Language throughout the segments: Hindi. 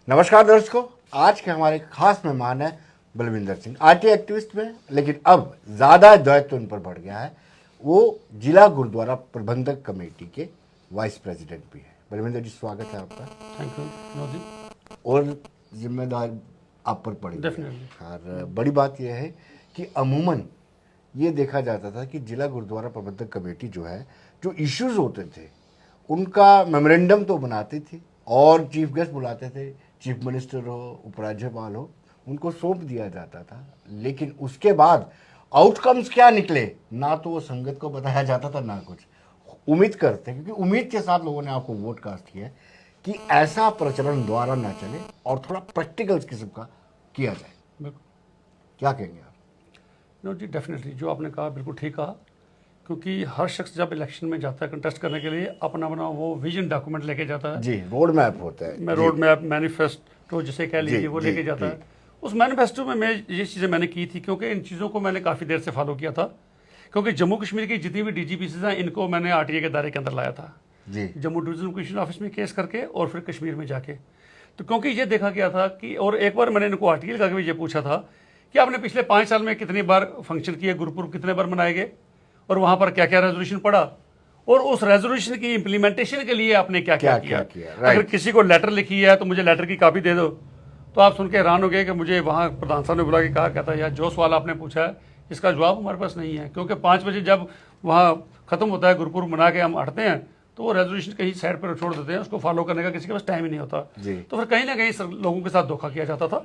नमस्कार दर्शकों, आज के हमारे खास मेहमान हैं बलविंदर सिंह, आरटी एक्टिविस्ट में, लेकिन अब ज़्यादा दायित्व उन पर बढ़ गया है। वो जिला गुरुद्वारा प्रबंधक कमेटी के वाइस प्रेसिडेंट भी हैं। बलविंदर जी, स्वागत है आपका। Thank you Vinod ji. और जिम्मेदार आप पर पड़ी डेफिनेटली। और बड़ी बात यह है कि अमूमन ये देखा जाता था कि जिला गुरुद्वारा प्रबंधक कमेटी जो है, जो इश्यूज होते थे उनका मेमोरेंडम तो बनाती थी और चीफ गेस्ट बुलाते थे, चीफ मिनिस्टर हो, उपराज्यपाल हो, उनको सौंप दिया जाता था। लेकिन उसके बाद आउटकम्स क्या निकले, ना तो वो संगत को बताया जाता था ना कुछ। उम्मीद करते हैं, क्योंकि उम्मीद के साथ लोगों ने आपको वोट कास्ट किया है कि ऐसा प्रचलन दोबारा ना चले और थोड़ा प्रैक्टिकल किस्म का किया जाए। बिल्कुल क्या कहेंगे आप? विनोद जी, डेफिनेटली जो आपने कहा बिल्कुल ठीक कहा, क्योंकि हर शख्स जब इलेक्शन में जाता है कंटेस्ट करने के लिए अपना अपना वो विजन डॉक्यूमेंट लेके जाता है। जी, रोड मैप होता है। मैं रोड मैप, मैनिफेस्टो जिसे कह लीजिए, वो जी, लेके जाता जी। है। उस मैनिफेस्टो में मैं ये चीज़ें मैंने की थी, क्योंकि इन चीज़ों को मैंने काफ़ी देर से फॉलो किया था। क्योंकि जम्मू कश्मीर की जितनी भी DGPCs हैं, इनको मैंने RTA के दायरे के अंदर लाया था, जी, जम्मू डिवीजनल कमिश्नर ऑफिस में केस करके और फिर कश्मीर में जाके। तो क्योंकि ये देखा गया था कि, और एक बार मैंने इनको RTA लगा के भी ये पूछा था कि आपने पिछले 5 साल में कितनी बार फंक्शन किए, गुरुपुरब कितने बार मनाए गए और वहाँ पर क्या क्या रेजोल्यूशन पड़ा, और उस रेजोल्यूशन की इम्प्लीमेंटेशन के लिए आपने क्या क्या किया। right। अगर किसी को लेटर लिखी है तो मुझे लेटर की कॉपी दे दो। तो आप सुन के हैरान हो गए कि मुझे वहाँ प्रधान साहब ने बुला के कहा, कहता है यार जो सवाल आपने पूछा है इसका जवाब हमारे पास नहीं है, क्योंकि 5 बजे जब वहाँ खत्म होता है, गुरुपुरब मना के हम हटते हैं, तो वो रेजोल्यूशन कहीं साइड पर छोड़ देते हैं, उसको फॉलो करने का किसी के पास टाइम ही नहीं होता। तो फिर कहीं ना कहीं लोगों के साथ धोखा किया जाता था,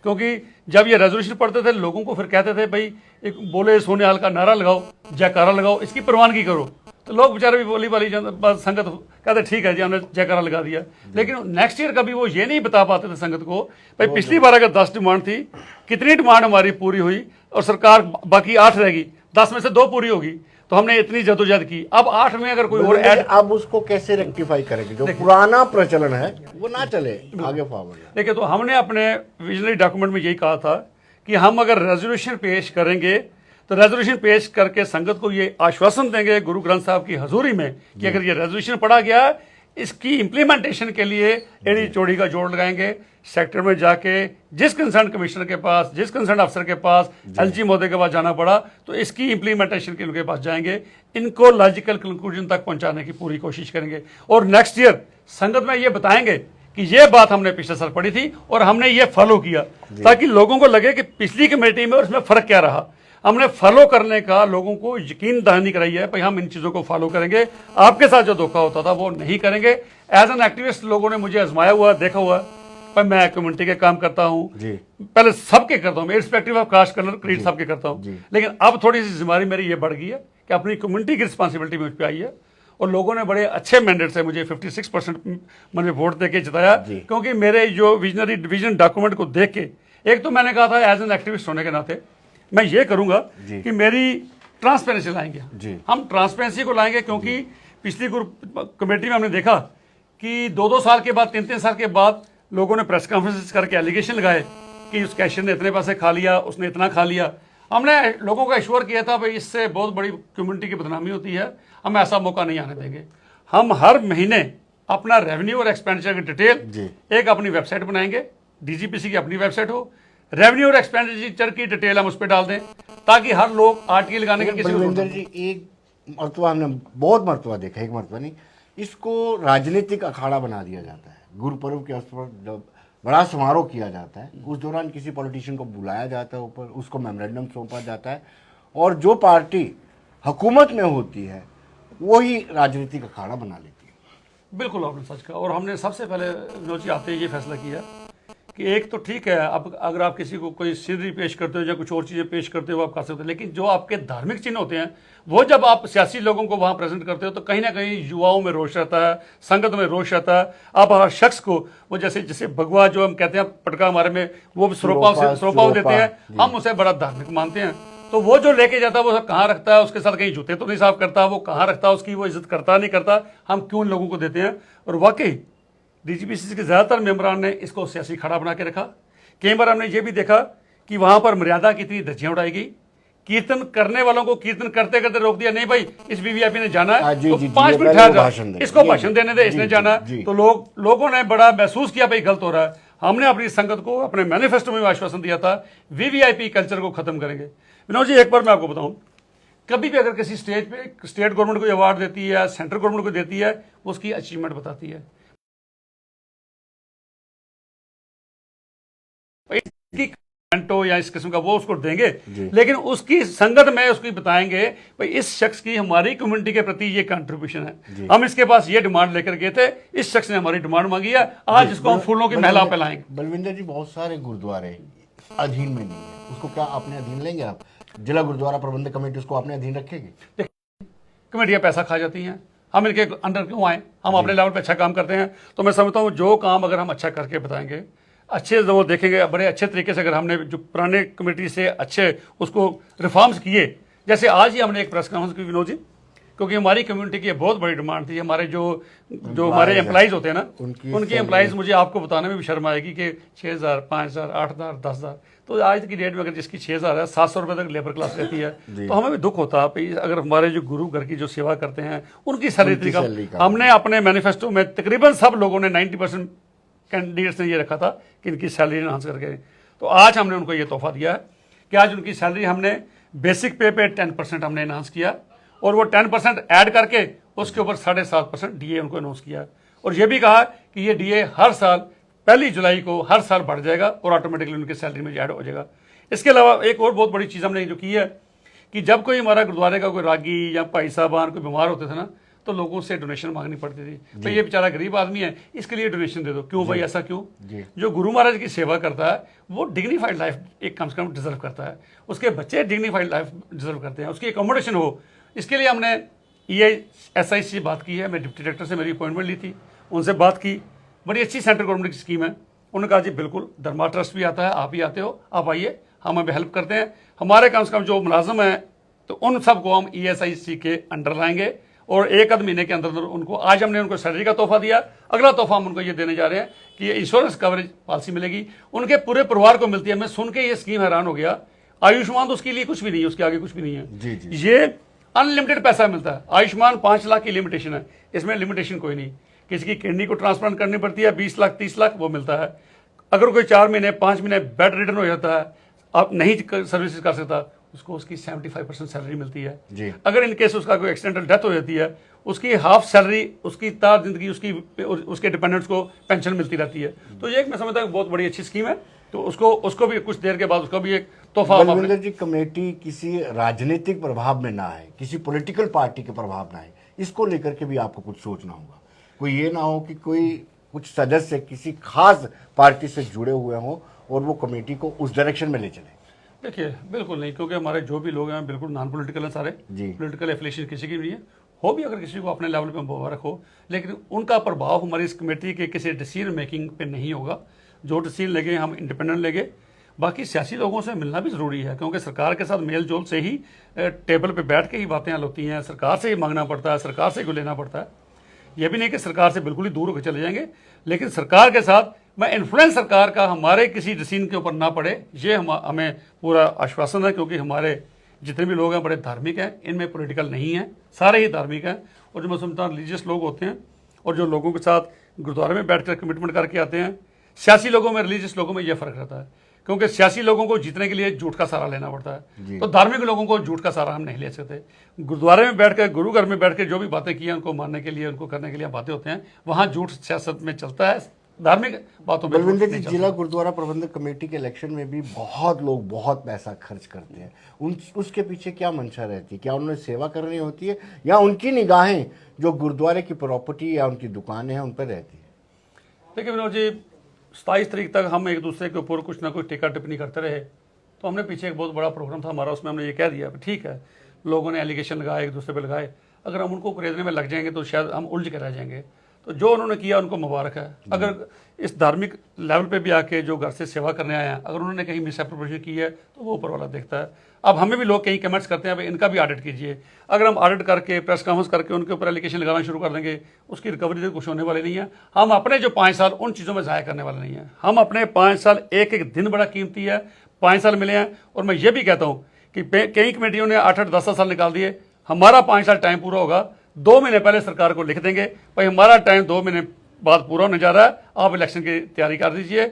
क्योंकि जब ये रेजोल्यूशन पढ़ते थे लोगों को फिर कहते थे भाई एक बोले सोनिहाल का नारा लगाओ, जयकारा लगाओ, इसकी प्रवानगी करो। तो लोग बेचारे भी बोली वाली संगत कहते ठीक है जी, हमने जयकारा लगा दिया। लेकिन नेक्स्ट ईयर कभी वो ये नहीं बता पाते थे संगत को भाई पिछली बार अगर 10 डिमांड थी, कितनी डिमांड हमारी पूरी हुई और सरकार बाकी 8 रहेगी, 10 में से 2 पूरी होगी, तो हमने इतनी जदोजहद की। अब 8 में अगर कोई और ऐड, अब उसको कैसे रेक्टिफाई करेंगे? जो पुराना प्रचलन है वो ना चले आगे फॉरवर्ड। देखिए, तो हमने अपने विजनरी डॉक्यूमेंट में यही कहा था कि हम अगर रेजोल्यूशन पेश करेंगे तो रेजोल्यूशन पेश करके संगत को ये आश्वासन देंगे गुरु ग्रंथ साहब की हजूरी में कि अगर ये रेजोल्यूशन पढ़ा गया, इसकी इम्प्लीमेंटेशन के लिए एड़ी चौड़ी का जोड़ लगाएंगे। सेक्टर में जाके जिस कंसर्न कमिश्नर के पास, जिस कंसर्न अफसर के पास, LG महोदय के पास जाना पड़ा, तो इसकी इम्प्लीमेंटेशन के उनके पास जाएंगे, इनको लॉजिकल कंक्लूजन तक पहुंचाने की पूरी कोशिश करेंगे। और नेक्स्ट ईयर संगत में ये बताएंगे कि ये बात हमने पिछले साल पढ़ी थी और हमने ये फॉलो किया, ताकि लोगों को लगे कि पिछली कमेटी में और इसमें फर्क क्या रहा। हमने फॉलो करने का लोगों को यकीन दहानी कराई है, भाई हम इन चीज़ों को फॉलो करेंगे, आपके साथ जो धोखा होता था वो नहीं करेंगे। एज एन एक्टिविस्ट लोगों ने मुझे आजमाया हुआ, देखा हुआ, पर मैं कम्युनिटी के काम करता हूँ, पहले सबके करता हूँ, irrespective of caste, colour, creed, सबके करता हूँ। लेकिन अब थोड़ी सी जिम्मेदारी मेरी ये बढ़ गई है कि अपनी कम्युनिटी की रिस्पॉन्सिबिलिटी मुझ पर आई है, और लोगों ने बड़े अच्छे मैंडेट से मुझे 56% मैंने वोट देके जिताया, क्योंकि मेरे जो विजन डॉक्यूमेंट को देख के, एक तो मैंने कहा था एज एन एक्टिविस्ट होने के नाते मैं ये करूंगा कि मेरी ट्रांसपेरेंसी लाएंगे, हम ट्रांसपेरेंसी को लाएंगे, क्योंकि पिछली कमेटी में हमने देखा कि 2-2 साल के बाद, 3-3 साल के बाद लोगों ने प्रेस कॉन्फ्रेंस करके एलिगेशन लगाए कि उस कैशियर ने इतने पैसे खा लिया, उसने इतना खा लिया। हमने लोगों को एश्योर किया था भाई इससे बहुत बड़ी कम्युनिटी की बदनामी होती है, हम ऐसा मौका नहीं आने देंगे। हम हर महीने अपना रेवेन्यू और एक्सपेंडिचर की डिटेल एक अपनी वेबसाइट बनाएंगे, DGPC की अपनी वेबसाइट हो, रेवेन्यू और एक्सपेंडिचर की डिटेल हम उस पर डाल दें, ताकि हर लोग RTA लगाने की किसी बलविंदर जी, एक मरतबा हमने बहुत मरतबा देखा, एक मरतबा नहीं, इसको राजनीतिक अखाड़ा बना दिया जाता है। गुरुपर्व के अवसर पर जब बड़ा समारोह किया जाता है, उस दौरान किसी पॉलिटिशियन को बुलाया जाता है ऊपर, उसको मेमोरेंडम सौंपा जाता है, और जो पार्टी हुकूमत में होती है वही राजनीतिक अखाड़ा बना लेती है। बिल्कुल आपने सच कहा। और हमने सबसे पहले नोची आते ही ये फैसला किया कि एक तो ठीक है, अब अगर आप किसी को कोई सीनरी पेश करते हो या कुछ और चीज़ें पेश करते हो आप कर सकते हो, लेकिन जो आपके धार्मिक चिन्ह होते हैं वो जब आप सियासी लोगों को वहाँ प्रेजेंट करते हो तो कहीं ना कहीं युवाओं में रोष रहता है, संगत में रोष रहता है। आप हर शख्स को वो जैसे भगवा जो हम कहते हैं पटका हमारे में, वो सरोपाव देते हैं, हम उसे बड़ा धार्मिक मानते हैं। तो वो जो लेके जाता है वो कहाँ रखता है, उसके साथ कहीं जूते तो नहीं साफ करता, वो कहाँ रखता है, उसकी वो इज्जत करता नहीं करता, हम क्यों इन लोगों को देते हैं। और वाकई DGPC के ज़्यादातर मेंबरान ने इसको सियासी खड़ा बना के रखा। कई बार हमने ये भी देखा कि वहाँ पर मर्यादा की इतनी धज्जियाँ उड़ाई गई, कीर्तन करने वालों को कीर्तन करते करते रोक दिया, नहीं भाई इस VVIP ने जाना है तो 5 मिनट ठहर जा, इसको भाषण देने दे, इसने जाना। तो लोगों ने बड़ा महसूस किया भाई गलत हो रहा है। हमने अपनी संगत को अपने मैनिफेस्टो में आश्वासन दिया था, वीवीआईपी कल्चर को खत्म करेंगे। विनोद जी, एक बार मैं आपको बताऊं, कभी भी अगर किसी स्टेज पे स्टेट गवर्नमेंट को अवार्ड देती है, सेंट्रल गवर्नमेंट को देती है, उसकी अचीवमेंट बताती है, इसकी मेंटो या इस किस्म का वो उसको देंगे, लेकिन उसकी संगत में उसकी बताएंगे भाई इस शख्स की हमारी कम्युनिटी के प्रति ये कंट्रीब्यूशन है, हम इसके पास ये डिमांड लेकर गए थे, इस शख्स ने हमारी डिमांड मांगी है, आज इसको हम फूलों की महिला पे लाएंगे। बलविंदर जी, बहुत सारे गुरुद्वारे अधीन में नहीं है, उसको क्या अपने अधीन लेंगे आप? जिला गुरुद्वारा प्रबंधक कमेटी उसको अपने अधीन रखेगी? कमेटियां पैसा खा जाती हैं, हम इनके अंडर क्यों आए? हम अपने लेवल पे अच्छा काम करते हैं। तो मैं समझता हूँ जो काम अगर हम अच्छा करके बताएंगे, अच्छे वो देखेंगे, बड़े अच्छे तरीके से, अगर हमने जो पुराने कमेटी से अच्छे उसको रिफॉर्म्स किए, जैसे आज ही हमने एक प्रेस कॉन्फ्रेंस की विनोद जी, क्योंकि हमारी कम्युनिटी की बहुत बड़ी डिमांड थी, हमारे जो हमारे एम्प्लॉइज होते हैं ना, उनकी एम्प्लॉइज, मुझे आपको बताने में भी शर्म आएगी कि 6,000, 5,000, 8,000, 10,000, तो आज की डेट में अगर जिसकी 6,000 है, 700 रुपये तक लेबर क्लास रहती है, तो हमें भी दुख होता है अगर हमारे जो गुरु घर की जो सेवा करते हैं उनकी सैलरी का। हमने अपने मैनिफेस्टो में तकरीबन सब लोगों ने 90% कैंडिडेट्स ने ये रखा था कि इनकी सैलरी इन्हांस करके, तो आज हमने उनको ये तोहफा दिया है कि आज उनकी सैलरी हमने बेसिक पे 10% हमने इन्हांस किया, और वो 10% ऐड करके उसके ऊपर 7.5% डीए उनको अनाउंस किया, और ये भी कहा कि ये डीए हर साल 1 जुलाई को हर साल बढ़ जाएगा और ऑटोमेटिकली उनकी सैलरी में ऐड हो जाएगा। इसके अलावा एक और बहुत बड़ी चीज़ हमने जो की है कि जब कोई हमारा गुरुद्वारे का कोई रागी या भाई साहबान कोई बीमार होते थे ना, तो लोगों से डोनेशन मांगनी पड़ती थी, तो ये बेचारा गरीब आदमी है, इसके लिए डोनेशन दे दो। क्यों भाई, ऐसा क्यों? जो गुरु महाराज की सेवा करता है वो डिग्निफाइड लाइफ एक कम से कम डिजर्व करता है, उसके बच्चे डिग्निफाइड लाइफ डिजर्व करते हैं, उसकी अकोमोडेशन हो। इसके लिए हमने EISI से बात की है, मैं डिप्टी डायरेक्टर से मेरी अपॉइंटमेंट ली थी, उनसे बात की, बड़ी अच्छी सेंट्रल गवर्नमेंट की स्कीम है। उन्होंने कहा जी बिल्कुल, धर्मा ट्रस्ट भी आता है, आप भी आते हो, आप आइए, हम अभी हेल्प करते हैं। हमारे कम से कम जो मुलाजम हैं तो उन सबको हम ESIC के अंडर लाएंगे, और 1 महीने के अंदर उनको, आज हमने उनको सैलरी का तोहफा दिया, अगला तोहफा हम उनको ये देने जा रहे हैं कि ये इंश्योरेंस कवरेज पॉलिसी मिलेगी, उनके पूरे परिवार को मिलती है। मैं सुन के ये स्कीम हैरान हो गया, आयुष्मान तो उसके लिए कुछ भी नहीं है, उसके आगे कुछ भी नहीं है, ये अनलिमिटेड पैसा मिलता है। आयुष्मान 5 लाख की लिमिटेशन है, इसमें लिमिटेशन कोई नहीं, किसी की किडनी को ट्रांसप्लांट करनी पड़ती है, 20 लाख 30 लाख वो मिलता है। अगर कोई 4 महीने 5 महीने बेड रिटर्न हो जाता है, आप नहीं सर्विसेज कर सकता, उसको उसकी 75% सैलरी मिलती है जी। अगर इन केस उसका कोई एक्सीडेंटल डेथ हो जाती है, उसकी हाफ सैलरी, उसकी तार जिंदगी उसके डिपेंडेंट्स को पेंशन मिलती रहती है। तो ये एक मैं समझता हूँ बहुत बड़ी अच्छी स्कीम है, तो उसको भी कुछ देर के बाद उसको भी एक तोहफा। बलविंदर जी, कमेटी किसी राजनीतिक प्रभाव में ना आए, किसी पॉलिटिकल पार्टी के प्रभाव ना आए, इसको लेकर के भी आपको कुछ सोचना होगा। कोई ये ना हो कि कोई कुछ सदस्य किसी खास पार्टी से जुड़े हुए हों और वो कमेटी को उस डायरेक्शन में ले चले। देखिए बिल्कुल नहीं, क्योंकि हमारे जो भी लोग हैं बिल्कुल नॉन पॉलिटिकल हैं सारे, पॉलिटिकल एफिलिएशन किसी की नहीं है, हो भी अगर किसी को अपने लेवल पे मुबारक हो, लेकिन उनका प्रभाव हमारी इस कमेटी के किसी डिसीजन मेकिंग पे नहीं होगा। जो डिसीजन लेंगे हम इंडिपेंडेंट लेंगे। बाकी सियासी लोगों से मिलना भी ज़रूरी है, क्योंकि सरकार के साथ मेल जोल से ही टेबल पे बैठ के ही बातें हल होती हैं, सरकार से ही मांगना पड़ता है, सरकार से ही लेना पड़ता है। यह भी नहीं कि सरकार से बिल्कुल ही दूर होकर चले जाएंगे, लेकिन सरकार के साथ मैं इन्फ्लुएंस सरकार का हमारे किसी डिसीजन के ऊपर ना पड़े, ये हमें पूरा आश्वासन है। क्योंकि हमारे जितने भी लोग हैं बड़े धार्मिक हैं, इनमें पॉलिटिकल नहीं है, सारे ही धार्मिक हैं। और जो मैं समझता हूँ रिलीजियस लोग होते हैं और जो लोगों के साथ गुरुद्वारे में बैठ कर कमिटमेंट करके आते हैं, सियासी लोगों में रिलीजियस लोगों में यह फ़र्क रहता है, क्योंकि सियासी लोगों को जीतने के लिए झूठ का सहारा लेना पड़ता है, तो धार्मिक लोगों को झूठ का सहारा हम नहीं ले सकते। गुरुद्वारे में बैठ कर, गुरु घर में बैठ कर जो भी बातें की हैं उनको मानने के लिए, उनको करने के लिए बातें होते हैं, वहाँ झूठ सियासत में चलता है, धार्मिक बातों में। बलविंदर जी, जिला गुरुद्वारा प्रबंधक कमेटी के इलेक्शन में भी बहुत लोग बहुत पैसा खर्च करते हैं, उसके पीछे क्या मंशा रहती है? क्या उन्हें सेवा करनी होती है या उनकी निगाहें जो गुरुद्वारे की प्रॉपर्टी या उनकी दुकानें हैं उन पर रहती है? देखिए विनोद जी, 27 तारीख तक हम एक दूसरे के ऊपर कुछ ना कुछ टिक्का टिप्पणी करते रहे, तो हमने पीछे एक बहुत बड़ा प्रोग्राम था हमारा, उसमें हमने ये कह दिया ठीक है, लोगों ने एलिगेशन लगाए, एक दूसरे पे लगाए, अगर हम उनको खरीदने में लग जाएंगे तो शायद हम उलझ के रह जाएंगे। तो जो उन्होंने किया उनको मुबारक है। अगर इस धार्मिक लेवल पे भी आके जो घर से सेवा करने आए हैं, अगर उन्होंने कहीं मिसअप्रोप्रिएशन की है तो वो ऊपर वाला देखता है। अब हमें भी लोग कहीं कमेंट्स करते हैं भाई इनका भी ऑडिट कीजिए, अगर हम ऑडिट करके प्रेस कॉन्फ्रेंस करके उनके ऊपर एलिगेशन लगाना शुरू कर देंगे, उसकी रिकवरी तो कुछ होने वाली नहीं है। हम अपने जो 5 साल उन चीज़ों में ज़ाया करने वाले नहीं हैं। हम अपने 5 साल, एक एक दिन बड़ा कीमती है, 5 साल मिले हैं। और मैं ये भी कहता हूँ कि कई कमेटियों ने 8-8, 10 साल निकाल दिए, हमारा 5 साल टाइम पूरा होगा, 2 महीने पहले सरकार को लिख देंगे भाई हमारा टाइम 2 महीने बाद पूरा होने जा रहा है, आप इलेक्शन की तैयारी कर दीजिए,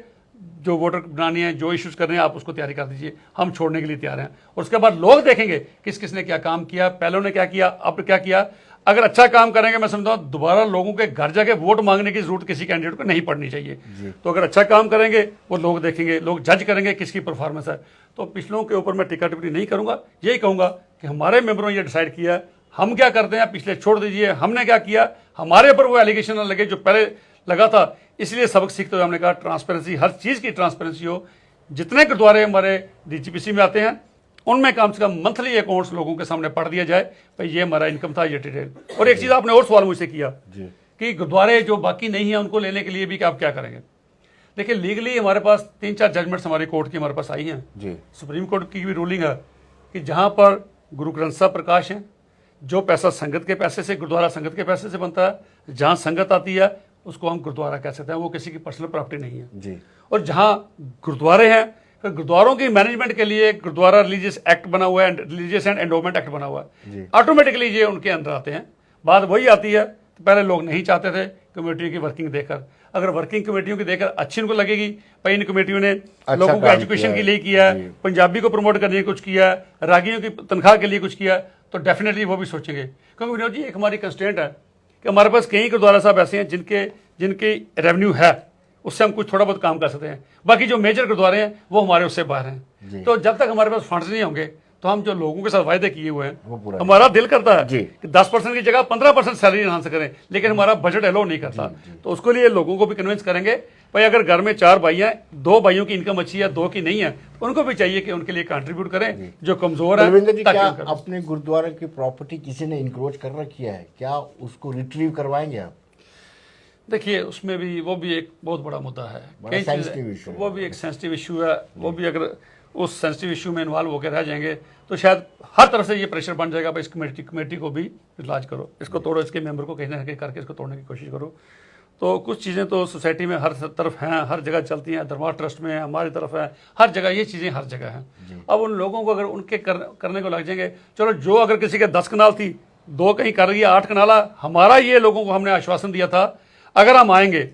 जो वोटर बनानी है, जो इश्यूज करने हैं, आप उसको तैयारी कर दीजिए, हम छोड़ने के लिए तैयार हैं। और उसके बाद लोग देखेंगे किस किस ने क्या काम किया, पहले ने क्या किया, अब क्या किया। अगर अच्छा काम करेंगे, मैं समझता हूँ दोबारा लोगों के घर जाके वोट मांगने की जरूरत किसी कैंडिडेट को नहीं पड़नी चाहिए। तो अगर अच्छा काम करेंगे वो लोग देखेंगे, लोग जज करेंगे किसकी परफॉर्मेंस है। तो पिछलों के ऊपर मैं टिक्का टिप्पणी नहीं करूंगा, यही कहूंगा कि हमारे मेंबरों ने ये डिसाइड किया, हम क्या करते हैं पिछले छोड़ दीजिए, हमने क्या किया, हमारे ऊपर वो एलिगेशन न लगे जो पहले लगा था। इसलिए सबक सीखते हुए हमने कहा ट्रांसपेरेंसी, हर चीज़ की ट्रांसपेरेंसी हो। जितने गुरुद्वारे हमारे डीजीपीसी में आते हैं उनमें कम से कम मंथली अकाउंट्स लोगों के सामने पढ़ दिया जाए, भाई ये हमारा इनकम था, ये डिटेल। और एक चीज़ आपने और सवाल मुझसे किया कि गुरुद्वारे जो बाकी नहीं है उनको लेने के लिए भी आप क्या करेंगे। देखिए लीगली हमारे पास 3-4 जजमेंट्स हमारी कोर्ट की हमारे पास आई हैं। सुप्रीम कोर्ट की भी रूलिंग है कि जहाँ पर गुरु ग्रंथ साहब प्रकाश हैं, जो पैसा संगत के पैसे से, गुरुद्वारा संगत के पैसे से बनता है, जहाँ संगत आती है उसको हम गुरुद्वारा कह सकते हैं, वो किसी की पर्सनल प्रॉपर्टी नहीं है। और जहाँ गुरुद्वारे हैं, फिर गुरुद्वारों की मैनेजमेंट के लिए गुरुद्वारा रिलीजियस एक्ट बना हुआ है, रिलीजियस एंड एंडोमेंट एक्ट बना हुआ है, ऑटोमेटिकली ये उनके अंदर आते हैं। बात वही आती है, तो पहले लोग नहीं चाहते थे कमेटियों की वर्किंग देखकर, अगर वर्किंग कमेटियों की देखकर अच्छी उनको लगेगी, भाई इन कमेटियों ने लोगों को एजुकेशन के लिए किया है, पंजाबी को प्रमोट करने के लिए कुछ किया है, रागियों की तनख्वाह के लिए कुछ किया, तो डेफिनेटली वो भी सोचेंगे। क्योंकि विनोद जी एक हमारी कंस्टेंट है कि हमारे पास कई गुरुद्वारा साहब ऐसे हैं जिनके रेवेन्यू है, उससे हम कुछ थोड़ा बहुत काम कर सकते हैं। बाकी जो मेजर गुरुद्वारे हैं वो हमारे उससे बाहर हैं। तो जब तक हमारे पास फंड्स नहीं होंगे तो हम जो लोगों के साथ वायदे किए हुए हैं, हमारा दिल करता है कि 10% की जगह 15% सैलरी इनहांस करें, लेकिन हमारा बजट अलाउ नहीं करता। तो उसके लिए लोगों को भी कन्विंस करेंगे, भाई अगर घर में 4 भाई हैं, 2 भाइयों की इनकम अच्छी है, 2 की नहीं है, तो उनको भी चाहिए कि उनके लिए कंट्रीब्यूट करें जो कमजोर है। क्या अपने गुरुद्वारा की प्रॉपर्टी किसी ने इंक्रोच कर रखी है, क्या उसको रिट्रीव करवाएंगे आप? देखिए उसमें भी वो भी एक बहुत बड़ा मुद्दा है, वो भी एक सेंसिटिव इशू है। वो भी अगर उस सेंसिटिव इशू में इन्वॉल्व होकर रह जाएंगे तो शायद हर तरफ से ये प्रेशर बन जाएगा, भाई इस कमेटी को भी इलाज करो, इसको तोड़ो, इसके मेंबर को कहीं ना कहीं करके इसको तोड़ने की कोशिश करो। तो कुछ चीज़ें तो सोसाइटी में हर तरफ हैं, हर जगह चलती हैं, दरबार ट्रस्ट में हमारी तरफ है, हर जगह ये चीज़ें हर जगह हैं। अब उन लोगों को अगर उनके करने को लग जाएंगे, चलो जो अगर किसी के 10 कनाल थी 2 कहीं कर रही है, 8 कनाला, हमारा ये लोगों को हमने आश्वासन दिया था अगर हम आएंगे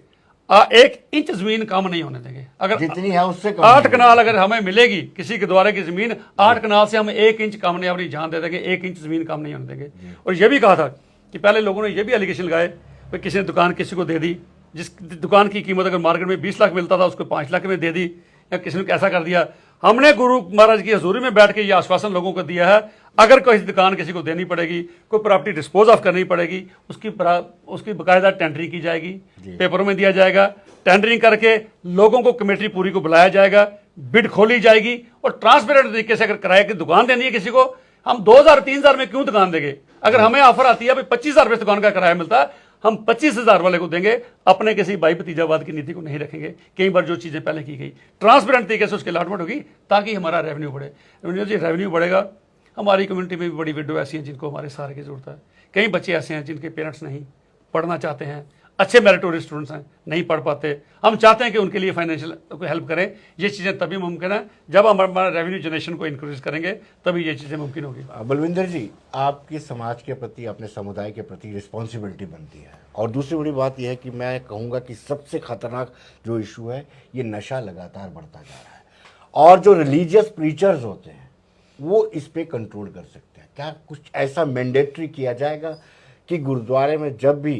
1 इंच जमीन कम नहीं होने देंगे। अगर जितनी है उससे कम 8 कनाल अगर हमें मिलेगी किसी के द्वारा की जमीन, 8 कनाल से हम 1 इंच कम नहीं, अपनी जान दे देंगे, 1 इंच जमीन कम नहीं होने देंगे। और ये भी कहा था कि पहले लोगों ने ये भी एलिगेशन लगाए कि किसी ने दुकान किसी को दे दी, जिस दुकान की कीमत अगर मार्केट में 20 लाख मिलता था उसको 5 लाख में दे दी, या किसी ने ऐसा कर दिया। हमने गुरु महाराज की हजूरी में बैठ के ये आश्वासन लोगों को दिया है, अगर कोई दुकान किसी को देनी पड़ेगी, कोई प्रॉपर्टी डिस्पोज ऑफ करनी पड़ेगी, उसकी बाकायदा टेंडरिंग की जाएगी, पेपरों में दिया जाएगा, टेंडरिंग करके लोगों को कमेटी पूरी को बुलाया जाएगा, बिड खोली जाएगी और ट्रांसपेरेंट तरीके से अगर किराए की दुकान देनी है किसी को, हम 2000-3000 में क्यों दुकान देंगे। अगर हमें ऑफर आती है भाई 25,000 रुपये दुकान का किराया मिलता है, हम 25,000 वाले को देंगे, अपने किसी भाई भतीजावाद की नीति को नहीं रखेंगे। कई बार जो चीज़ें पहले की गई ट्रांसपेरेंट तरीके से उसकी अलॉटमेंट होगी ताकि हमारा रेवेन्यू बढ़े। रेवेन्यू बढ़ेगा, हमारी कम्युनिटी में भी बड़ी विडो ऐसी हैं जिनको हमारे सहारे की जरूरत है। कई बच्चे ऐसे हैं जिनके पेरेंट्स नहीं पढ़ना चाहते हैं, अच्छे मेरिटोरियस स्टूडेंट्स हैं, नहीं पढ़ पाते। हम चाहते हैं कि उनके लिए फाइनेंशियल हेल्प करें। ये चीज़ें तभी मुमकिन है जब हम हमारा रेवेन्यू जनरेशन को इंक्रीज करेंगे, तभी ये चीज़ें मुमकिन होगी। बलविंदर जी, आपकी समाज के प्रति, अपने समुदाय के प्रति रिस्पॉन्सिबिलिटी बनती है। और दूसरी बड़ी बात यह है कि मैं कहूँगा कि सबसे खतरनाक जो इशू है, ये नशा लगातार बढ़ता जा रहा है, और जो रिलीजियस प्रीचर्स होते हैं वो इस पर कंट्रोल कर सकते हैं। क्या कुछ ऐसा मैंडेटरी किया जाएगा कि गुरुद्वारे में जब भी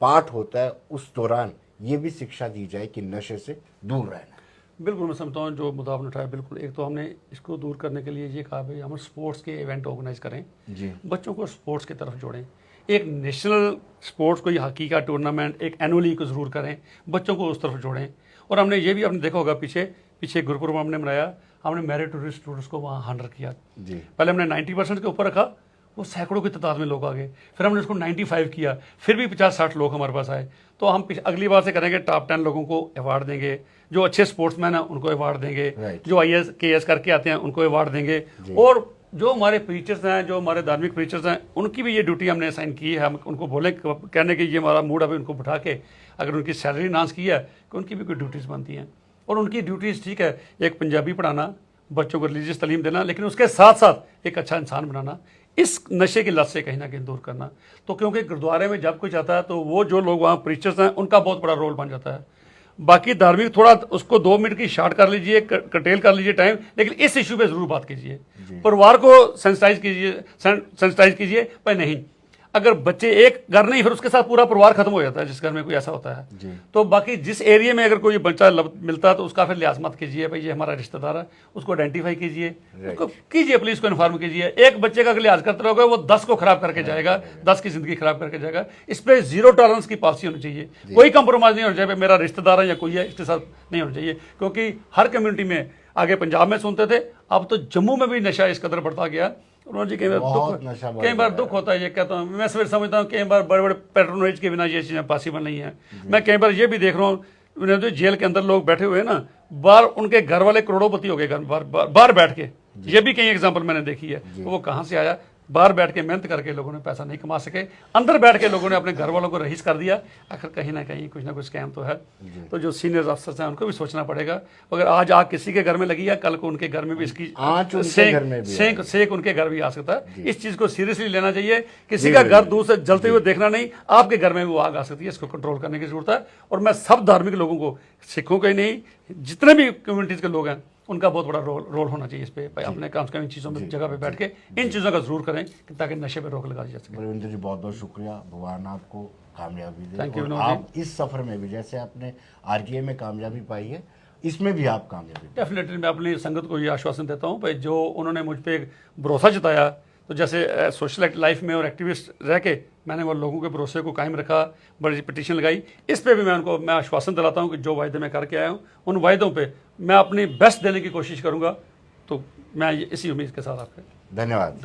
पाठ होता है उस दौरान ये भी शिक्षा दी जाए कि नशे से दूर रहना? बिल्कुल, मैं समझता हूँ जो मुद्दा आपने उठाया, बिल्कुल। एक तो हमने इसको दूर करने के लिए ये कहा भाई हम स्पोर्ट्स के इवेंट ऑर्गेनाइज करें जी, बच्चों को स्पोर्ट्स की तरफ जोड़ें। एक नेशनल स्पोर्ट्स कोई हॉकी का टूर्नामेंट एक एनुअली को ज़रूर करें, बच्चों को उस तरफ जोड़ें। और हमने ये भी आपने देखा होगा पीछे गुरुपुरम हमने मनाया, हमने मेरिटोरियस स्टूडेंट्स को वहाँ हॉनर किया जी। पहले हमने 90% के ऊपर रखा, वो सैकड़ों की तादाद में लोग आ गए। फिर हमने उसको 95 किया, फिर भी 50-60 लोग हमारे पास आए। तो हम अगली बार से करेंगे, टॉप 10 लोगों को अवार्ड देंगे, जो अच्छे स्पोर्ट्समैन हैं उनको अवार्ड देंगे, जो IAS KS करके आते हैं उनको अवार्ड देंगे। और जो हमारे प्रीचर्स हैं, जो हमारे धार्मिक प्रीचर्स हैं, उनकी भी ये ड्यूटी हमने असाइन की है। हम उनको बोले, कहने की ये हमारा मूड है, उनको बिठा के अगर उनकी सैलरी अनाउंस की है कि उनकी भी कोई ड्यूटीज़ बनती हैं। और उनकी ड्यूटीज़ ठीक है, एक पंजाबी पढ़ाना, बच्चों को रिलीजियस तालीम देना, लेकिन उसके साथ साथ एक अच्छा इंसान बनाना, इस नशे की लत से कहीं ना कहीं दूर करना। तो क्योंकि गुरुद्वारे में जब कुछ आता है तो वो जो लोग वहाँ प्रीचर्स हैं उनका बहुत बड़ा रोल बन जाता है। बाकी धार्मिक थोड़ा उसको 2 मिनट की शॉर्ट कर लीजिए, कटेल कर लीजिए टाइम, लेकिन इस इशू पे जरूर बात कीजिए। परिवार को सेंसिटाइज कीजिए पर नहीं, अगर बच्चे एक घर नहीं, फिर उसके साथ पूरा परिवार खत्म हो जाता है जिस घर में कोई ऐसा होता है। तो बाकी जिस एरिया में अगर कोई बच्चा मिलता है तो उसका फिर लिहाज मत कीजिए, भाई ये हमारा रिश्तेदार है, उसको आइडेंटिफाई कीजिए, उसको कीजिए, पुलिस को इन्फॉर्म कीजिए। एक बच्चे का अगर लिहाज करते रहोगे वो 10 को खराब करके जाएगा, 10 की जिंदगी खराब करके जाएगा। इस पर 0 टॉलरेंस की पॉलिसी होनी चाहिए, कोई कंप्रोमाइज नहीं होना चाहिए, मेरा रिश्तेदार है या कोई है इसके साथ नहीं होना चाहिए। क्योंकि हर कम्युनिटी में, आगे पंजाब में सुनते थे, अब तो जम्मू में भी नशा इस कदर बढ़ता गया। उन्होंने जी कई बार दुख होता है, ये कहता हूँ मैं सवेरे समझता हूँ कई बार बड़े बड़े पैट्रोनेज के बिना ये चीज़ें पॉसिबल नहीं है। मैं कई बार ये भी देख रहा हूँ जो जेल के अंदर लोग बैठे हुए हैं ना, बाहर उनके घर वाले करोड़ोंपति हो गए, घर बाहर बैठ के, ये भी कई एग्जाम्पल मैंने देखी है। तो वो कहाँ से आया? बाहर बैठ के मेहनत करके लोगों ने पैसा नहीं कमा सके, अंदर बैठ के लोगों ने अपने घर वालों को रईस कर दिया। आखिर कहीं ना कहीं कुछ ना कुछ स्कैम तो है। तो जो सीनियर अफसर हैं उनको भी सोचना पड़ेगा, अगर आज आग किसी के घर में लगी है, कल को उनके घर में भी इसकी सेक उनके घर भी आ सकता है। इस चीज को सीरियसली लेना चाहिए। किसी का घर दूर से जलते हुए देखना नहीं, आपके घर में वो आग आ सकती है, इसको कंट्रोल करने की जरूरत है। और मैं सब धार्मिक लोगों को, सिखों का ही नहीं, जितने भी कम्युनिटीज के लोग हैं, उनका बहुत बड़ा रोल होना चाहिए इस पे। भाई अपने कम से कम इन चीज़ों में जगह पे बैठ के इन चीज़ों का जरूर करें ताकि नशे पे रोक लगाई जा सके। बलविंदर जी बहुत बहुत शुक्रिया, भगवान आपको कामयाबी दे। Thank you. आप इस सफर में भी, जैसे आपने आरटीआई में कामयाबी पाई है, इसमें भी आप कामयाबी। डेफिनेटली मैं अपनी संगत को ये आश्वासन देता हूँ भाई, जो उन्होंने मुझ पर एक भरोसा जताया, तो जैसे सोशल लाइफ में और एक्टिविस्ट रह के मैंने वो लोगों के भरोसे को कायम रखा, बड़ी पिटीशन लगाई, इस पे भी मैं आश्वासन दिलाता हूँ कि जो वायदे मैं करके आया हूँ उन वायदों पे मैं अपनी बेस्ट देने की कोशिश करूँगा। तो मैं इसी उम्मीद के साथ आपके धन्यवाद।